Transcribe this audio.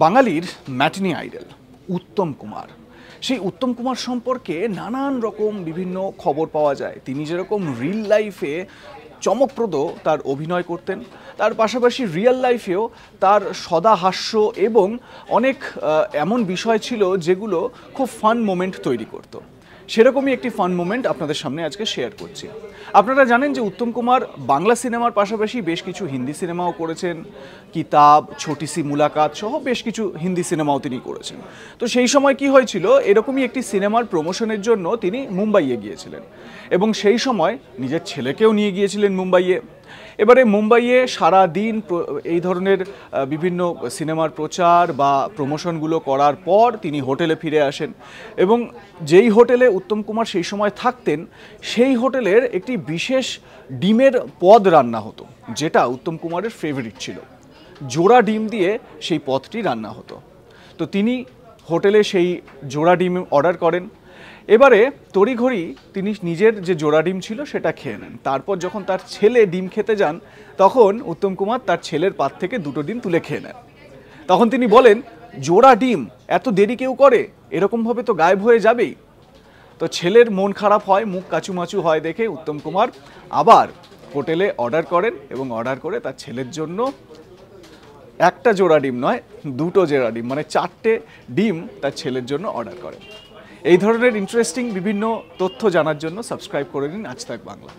বাঙালির matinee idol Uttam Kumar. সেই উত্তম কুমার সম্পর্কে নানান রকম বিভিন্ন খবর পাওয়া যায়। তিনি যেরকম রিল লাইফে চমকপ্রদ তার অভিনয় করতেন, তার পাশাপাশি রিয়েল লাইফেও তার সদা হাস্য এবং অনেক এমন বিষয় ছিল যেগুলো খুব ফান মোমেন্ট তৈরি করতো। সেরকমই একটি ফান মোমেন্ট আপনাদের সামনে আজকে শেয়ার করছি। আপনারা জানেন যে উত্তম কুমার বাংলা সিনেমার পাশাপাশি বেশ কিছু হিন্দি সিনেমাও করেছেন। কিতাব, ছোটি সি মুলাকাত সহ বেশ কিছু হিন্দি সিনেমাও তিনি করেছেন। তো সেই সময় কি হয়েছিল, এরকমই একটি সিনেমার প্রমোশনের জন্য তিনি মুম্বাইয়ে গিয়েছিলেন এবং সেই সময় নিজের ছেলেকেও নিয়ে গিয়েছিলেন মুম্বাইয়ে। এবারে মুম্বাইয়ে সারা দিন এই ধরনের বিভিন্ন সিনেমার প্রচার বা প্রমোশনগুলো করার পর তিনি হোটেলে ফিরে আসেন এবং যেই হোটেলে উত্তম কুমার সেই সময় থাকতেন সেই হোটেলের একটি বিশেষ ডিমের পদ রান্না হতো, যেটা উত্তম কুমারের ফেভারিট ছিল। জোড়া ডিম দিয়ে সেই পদটি রান্না হতো। তো তিনি হোটেলে সেই জোড়া ডিম অর্ডার করেন। এবারে তড়িঘড়ি তিনি নিজের যে জোড়া ডিম ছিল সেটা খেয়ে নেন। তারপর যখন তার ছেলে ডিম খেতে যান তখন উত্তম কুমার তার ছেলের পাত থেকে দুটো ডিম তুলে খেয়ে নেন। তখন তিনি বলেন, জোড়া ডিম এত দেরি কেউ করে? এরকমভাবে তো গায়েব হয়ে যাবেই। তো ছেলের মন খারাপ হয়, মুখ কাচুমাচু হয় দেখে উত্তম কুমার আবার হোটেলে অর্ডার করেন এবং অর্ডার করে তার ছেলের জন্য একটা জোড়া ডিম নয়, দুটো জোড়া ডিম মানে 4টে ডিম তার ছেলের জন্য অর্ডার করেন। এই ধরনের ইন্টারেস্টিং বিভিন্ন তথ্য জানার জন্য সাবস্ক্রাইব করে নিন আজ তাক বাংলা।